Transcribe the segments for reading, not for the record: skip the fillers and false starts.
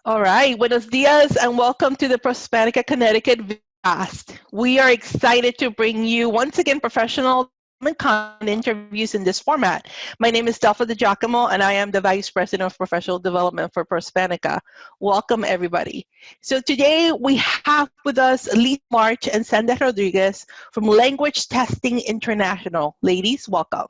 All right, buenos dias and welcome to the Prospanica, Connecticut Videocast. We are excited to bring you once again professional content interviews in this format. My name is Delpha DiGiacomo and I am the Vice President of Professional Development for Prospanica. Welcome everybody. So today we have with us Lisa March and Sandra Rodriguez from Language Testing International. Ladies, welcome.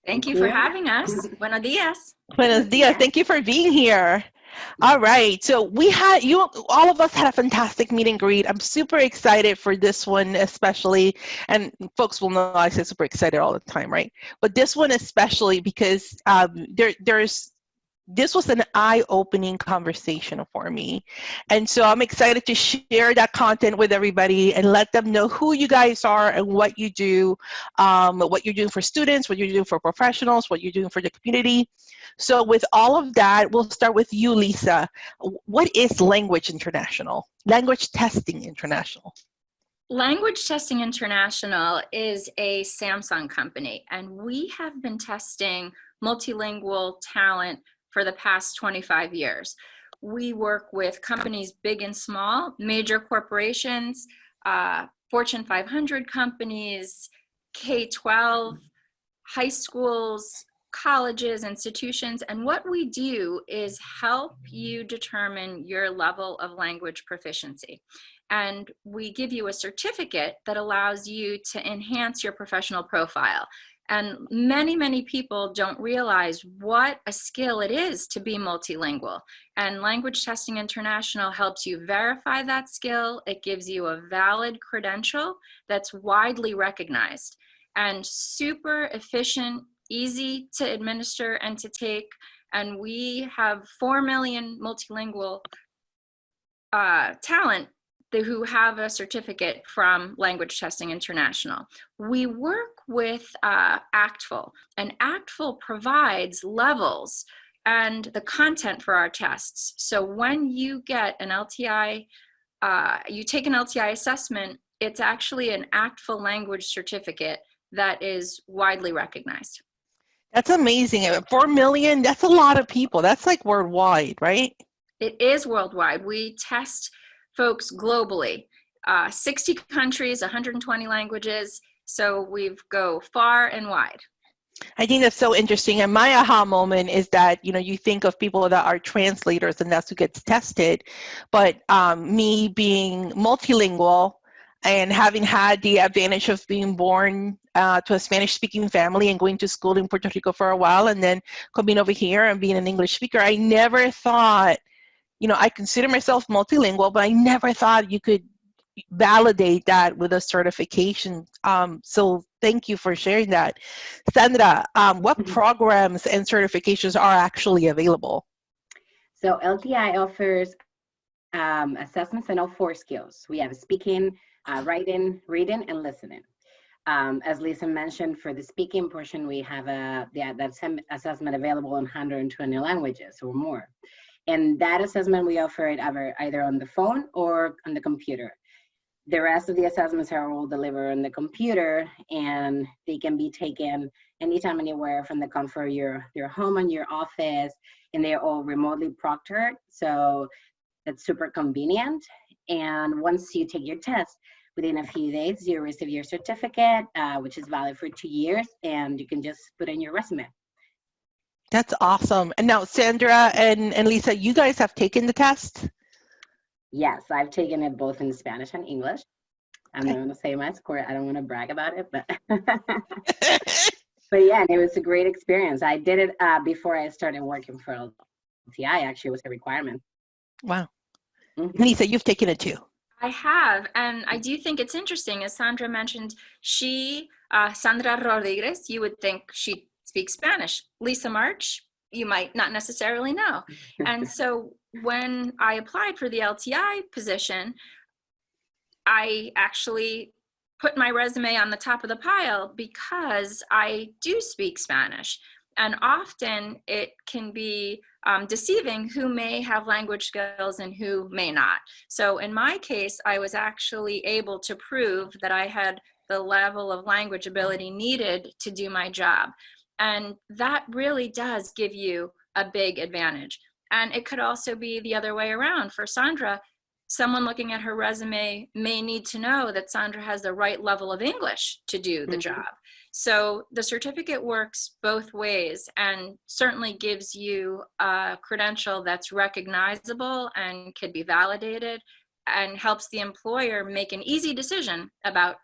Thank you for having us. Buenos dias. Buenos dias. Thank you for being here. All right, so we had all of us had a fantastic meet and greet. I'm super excited for this one, especially, and folks will know I say super excited all the time, right? But this one especially because this was an eye-opening conversation for me. And so I'm excited to share that content with everybody and let them know who you guys are and what you do, what you're doing for students, what you're doing for professionals, what you're doing for the community. So with all of that, we'll start with you, Lisa. What is Language International? Language Testing International. Language Testing International is a Samsung company, and we have been testing multilingual talent for the past 25 years. We work with companies big and small, major corporations, Fortune 500 companies, K-12, high schools, colleges, institutions, and what we do is help you determine your level of language proficiency. And we give you a certificate that allows you to enhance your professional profile. And many people don't realize what a skill it is to be multilingual. And Language Testing International helps you verify that skill. It gives you a valid credential that's widely recognized and super efficient, easy to administer and to take. And we have 4 million multilingual talent who have a certificate from Language Testing International. We work with ACTFL, and ACTFL provides levels and the content for our tests. So when you get an LTI, you take an LTI assessment, it's actually an ACTFL language certificate that is widely recognized. That's amazing. 4 million, that's a lot of people. That's like worldwide, right? It is worldwide. We test folks globally, 60 countries, 120 languages. So we go far and wide. I think that's so interesting. And my aha moment is that, you think of people that are translators and that's who gets tested. But me being multilingual and having had the advantage of being born to a Spanish-speaking family and going to school in Puerto Rico for a while and then coming over here and being an English speaker, I never thought, I consider myself multilingual, but I never thought you could validate that with a certification. So thank you for sharing that. Sandra, what programs and certifications are actually available? So LTI offers assessments in all 4 skills. We have speaking, writing, reading, and listening. As Lisa mentioned, for the speaking portion, we have that assessment available in 120 languages or more. And that assessment, we offer it either on the phone or on the computer. The rest of the assessments are all delivered on the computer, and they can be taken anytime, anywhere from the comfort of your home and your office, and they're all remotely proctored. So that's super convenient. And once you take your test, within a few days, you receive your certificate, which is valid for 2 years, and you can just put in your resume. That's awesome. And now, Sandra and Lisa, you guys have taken the test? Yes, I've taken it both in Spanish and English. I'm not going to say my score. I don't want to brag about it, but but yeah, it was a great experience. I did it before I started working for LTI. Actually, it was a requirement. Wow. Lisa, you've taken it too. I have, and I do think it's interesting. As Sandra mentioned, Sandra Rodriguez, you would think she speaks Spanish. Lisa March, you might not necessarily know. And so when I applied for the LTI position, I actually put my resume on the top of the pile because I do speak Spanish. And often it can be deceiving who may have language skills and who may not. So in my case, I was actually able to prove that I had the level of language ability needed to do my job. And that really does give you a big advantage. And it could also be the other way around. For Sandra, someone looking at her resume may need to know that Sandra has the right level of English to do the job. So the certificate works both ways and certainly gives you a credential that's recognizable and could be validated, and helps the employer make an easy decision about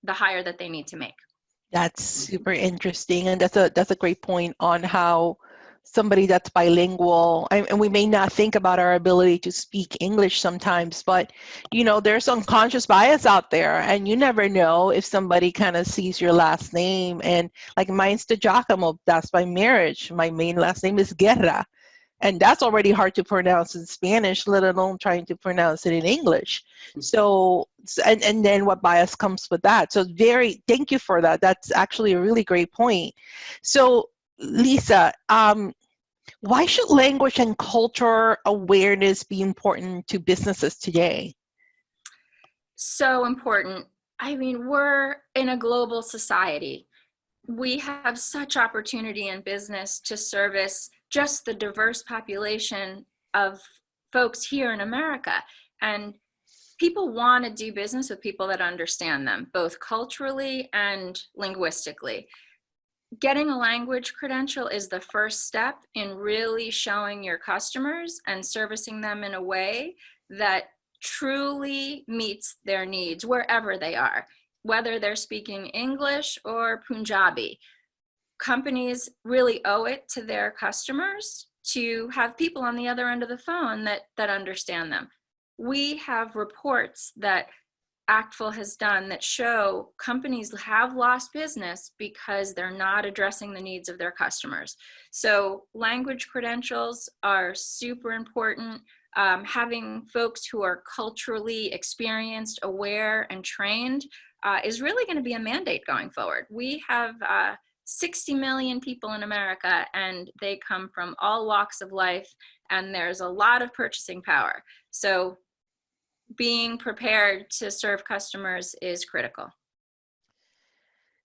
the hire that they need to make. That's super interesting, and that's a great point on how somebody that's bilingual, and we may not think about our ability to speak English sometimes, but there's unconscious bias out there, and you never know if somebody kind of sees your last name. And like mine's DiGiacomo, that's my marriage. My main last name is Guerra, and that's already hard to pronounce in Spanish, let alone trying to pronounce it in English. So, and then what bias comes with that. So thank you for that. That's actually a really great point. So Lisa, why should language and culture awareness be important to businesses today? So important. I mean, we're in a global society. We have such opportunity in business to service just the diverse population of folks here in America. And people want to do business with people that understand them, both culturally and linguistically. Getting a language credential is the first step in really showing your customers and servicing them in a way that truly meets their needs wherever they are, whether they're speaking English or Punjabi. Companies really owe it to their customers to have people on the other end of the phone that understand them. We have reports that ACTFL has done that show companies have lost business because they're not addressing the needs of their customers. So language credentials are super important. Having folks who are culturally experienced, aware, and trained is really going to be a mandate going forward. We have 60 million people in America, and they come from all walks of life, and there's a lot of purchasing power. So being prepared to serve customers is critical.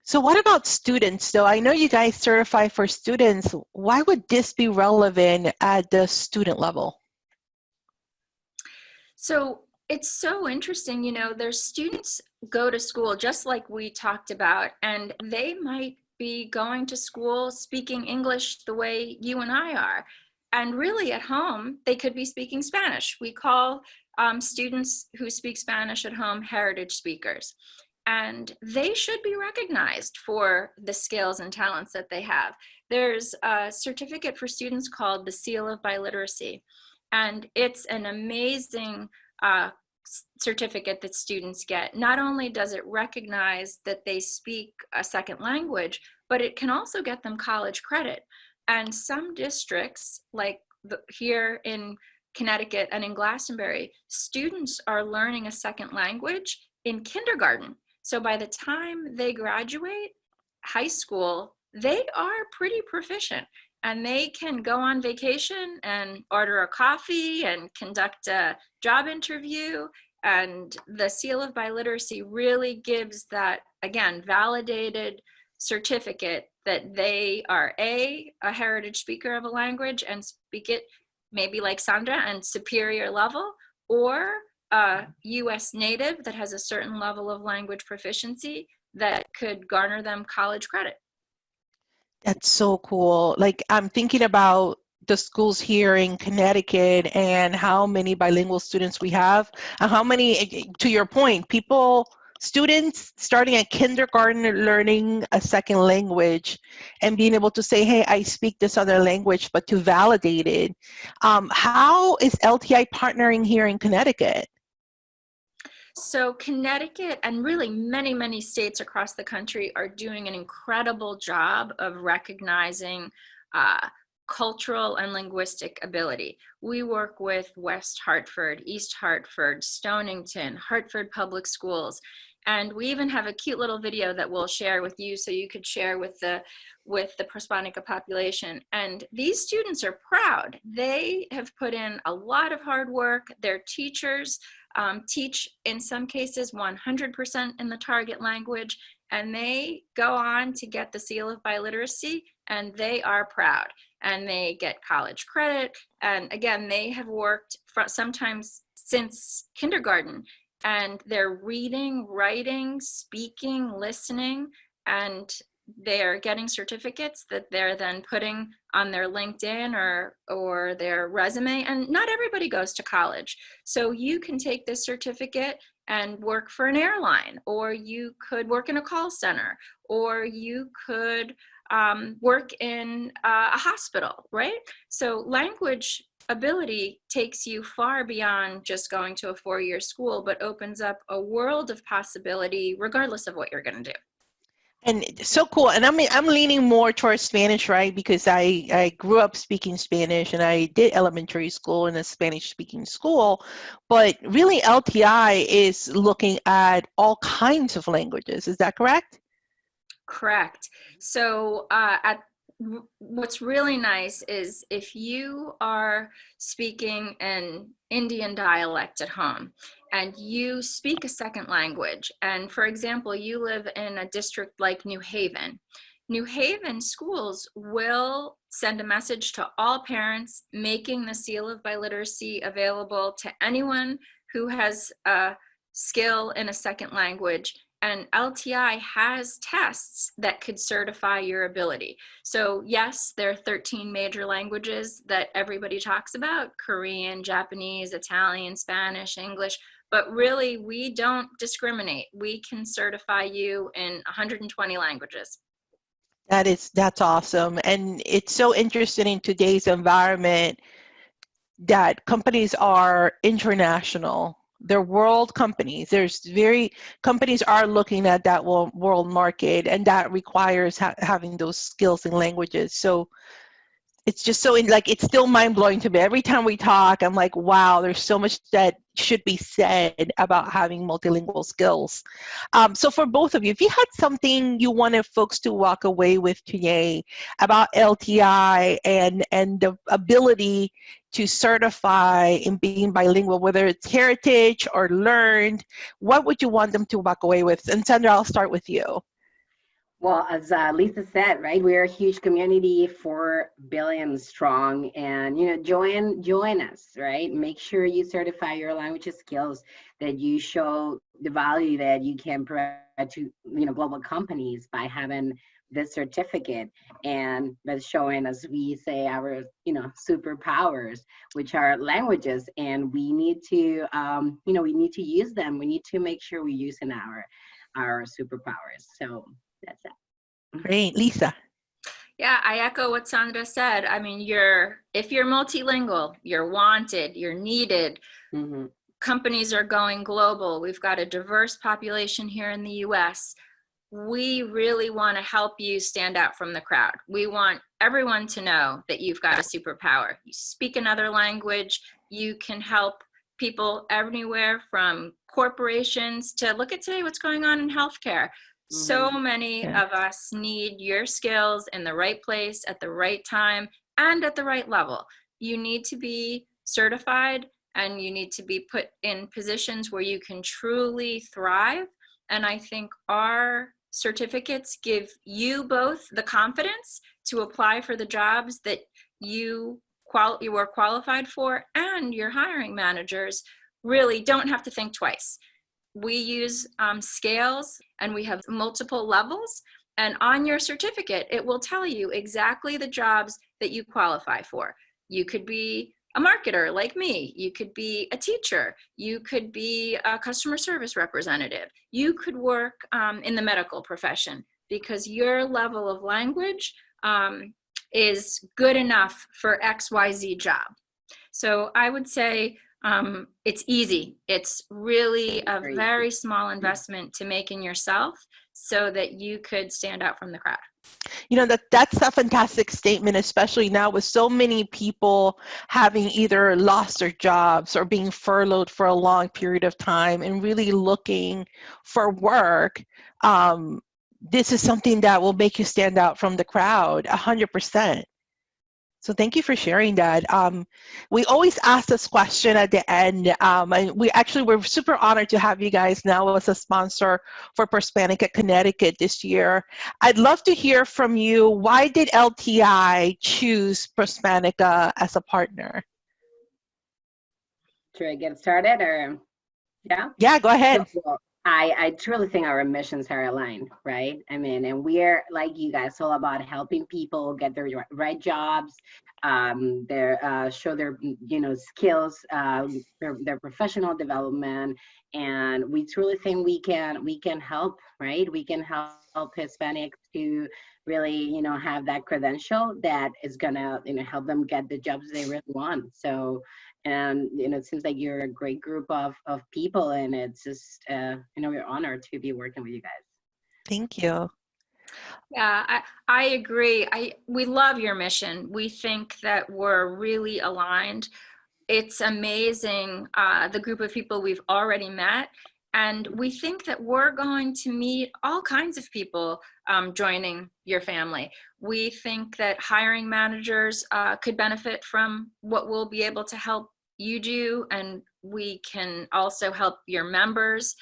So what about students though? I know you guys certify for students. Why would this be relevant at the student level? So it's so interesting, there's students go to school just like we talked about, and they might be going to school speaking English the way you and I are. And really at home, they could be speaking Spanish. We call students who speak Spanish at home heritage speakers. And they should be recognized for the skills and talents that they have. There's a certificate for students called the Seal of Biliteracy. And it's an amazing certificate that students get. Not only does it recognize that they speak a second language, but it can also get them college credit. And some districts, like here in Connecticut and in Glastonbury, students are learning a second language in kindergarten. So by the time they graduate high school, they are pretty proficient, and they can go on vacation and order a coffee and conduct a job interview. And the Seal of Biliteracy really gives that, again, validated certificate that they are a heritage speaker of a language and speak it maybe like Sandra and superior level, or a US native that has a certain level of language proficiency that could garner them college credit. That's so cool. Like I'm thinking about the schools here in Connecticut and how many bilingual students we have, and how many, to your point, students starting at kindergarten learning a second language and being able to say, hey, I speak this other language, but to validate it. How is LTI partnering here in Connecticut? So Connecticut and really many, many states across the country are doing an incredible job of recognizing cultural and linguistic ability. We work with West Hartford, East Hartford, Stonington, Hartford Public Schools, and we even have a cute little video that we'll share with you so you could share with the Prospanica population. And these students are proud. They have put in a lot of hard work. Their teachers teach, in some cases, 100% in the target language, and they go on to get the Seal of Biliteracy, and they are proud. and they get college credit. And again, they have worked sometimes since kindergarten, and they're reading, writing, speaking, listening, and they're getting certificates that they're then putting on their LinkedIn or their resume. And not everybody goes to college. So you can take this certificate and work for an airline, or you could work in a call center, or you could work in a hospital, right? So language ability takes you far beyond just going to a 4-year school, but opens up a world of possibility regardless of what you're going to do. And so cool. And I'm leaning more towards Spanish, right? Because I grew up speaking Spanish, and I did elementary school in a Spanish speaking school. But really, LTI is looking at all kinds of languages. Is that correct? Correct. So what's really nice is if you are speaking an Indian dialect at home and you speak a second language, and for example, you live in a district like New Haven, New Haven schools will send a message to all parents making the seal of biliteracy available to anyone who has a skill in a second language. And LTI has tests that could certify your ability. So yes, there are 13 major languages that everybody talks about: Korean, Japanese, Italian, Spanish, English, but really we don't discriminate. We can certify you in 120 languages. That's awesome. And it's so interesting in today's environment that companies are international. They're world companies. Companies are looking at that world market, and that requires having those skills and languages. So it's just it's still mind blowing to me. Every time we talk, I'm like, wow, there's so much that should be said about having multilingual skills. So for both of you, if you had something you wanted folks to walk away with today about LTI and the ability to certify in being bilingual, whether it's heritage or learned, what would you want them to walk away with? And Sandra, I'll start with you. Well, as Lisa said, right, we're a huge community, 4 billion strong, and join us, right? Make sure you certify your language skills, that you show the value that you can provide to global companies by having this certificate, and by showing, as we say, our superpowers, which are languages, and we need to we need to use them. We need to make sure we're using our superpowers. So that's it. Great. Lisa. Yeah, I echo what Sandra said. I mean, if you're multilingual, you're wanted, you're needed. Mm-hmm. Companies are going global. We've got a diverse population here in the US. We really want to help you stand out from the crowd. We want everyone to know that you've got a superpower. You speak another language, you can help people everywhere, from corporations to look at today what's going on in healthcare. So many of us need your skills in the right place, at the right time, and at the right level. You need to be certified, and you need to be put in positions where you can truly thrive. And I think our certificates give you both the confidence to apply for the jobs that you are qualified for, and your hiring managers really don't have to think twice. We use scales, and we have multiple levels, and on your certificate it will tell you exactly the jobs that you qualify for. You could be a marketer like me, you could be a teacher, you could be a customer service representative, you could work in the medical profession, because your level of language is good enough for XYZ job. So I would say it's easy. It's really a very small investment to make in yourself so that you could stand out from the crowd. That's a fantastic statement, especially now with so many people having either lost their jobs or being furloughed for a long period of time and really looking for work. This is something that will make you stand out from the crowd 100%. So thank you for sharing that. We always ask this question at the end, and we're super honored to have you guys now as a sponsor for Prospanica Connecticut this year. I'd love to hear from you. Why did LTI choose Prospanica as a partner? Should I get started, or yeah? Yeah, go ahead. Well, I truly think our missions are aligned, right? I mean, and we're like you guys, all about helping people get their right jobs, show their skills, their professional development, and we truly think we can help, right? We can help Hispanics to really have that credential that is gonna help them get the jobs they really want. So. And it seems like you're a great group of people, and it's just we're honored to be working with you guys. Thank you. Yeah, I agree. We love your mission. We think that we're really aligned. It's amazing, the group of people we've already met, and we think that we're going to meet all kinds of people joining your family. We think that hiring managers could benefit from what we'll be able to help you do, and we can also help your members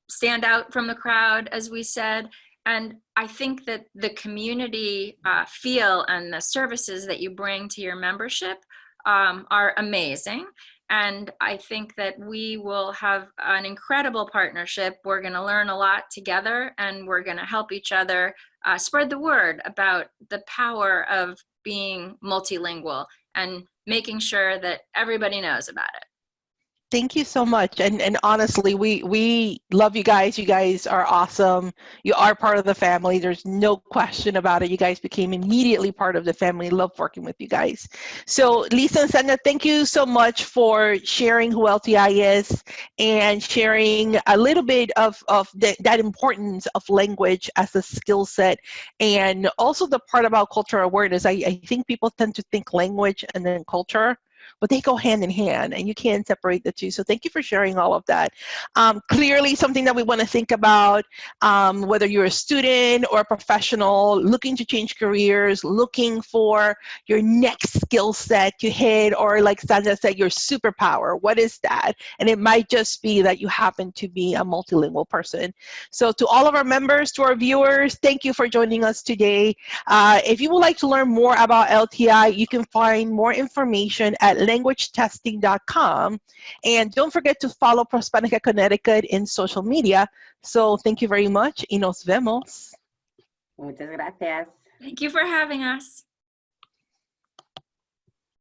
stand out from the crowd, as we said. And I think that the community feel and the services that you bring to your membership are amazing. And I think that we will have an incredible partnership. We're going to learn a lot together, and we're going to help each other spread the word about the power of being multilingual and making sure that everybody knows about it. Thank you so much. And honestly, we love you guys. You guys are awesome. You are part of the family. There's no question about it. You guys became immediately part of the family. Love working with you guys. So Lisa and Sandra, thank you so much for sharing who LTI is and sharing a little bit of that importance of language as a skill set, and also the part about cultural awareness. I think people tend to think language and then culture, but they go hand in hand, and you can't separate the two. So thank you for sharing all of that. Clearly something that we want to think about, whether you're a student or a professional looking to change careers, looking for your next skill set to hit, or like Sandra said, your superpower. What is that? And it might just be that you happen to be a multilingual person. So to all of our members, to our viewers, thank you for joining us today. If you would like to learn more about LTI, you can find more information at languagetesting.com. And don't forget to follow Prospanica Connecticut in social media. So thank you very much y nos vemos. Muchas gracias. Thank you for having us.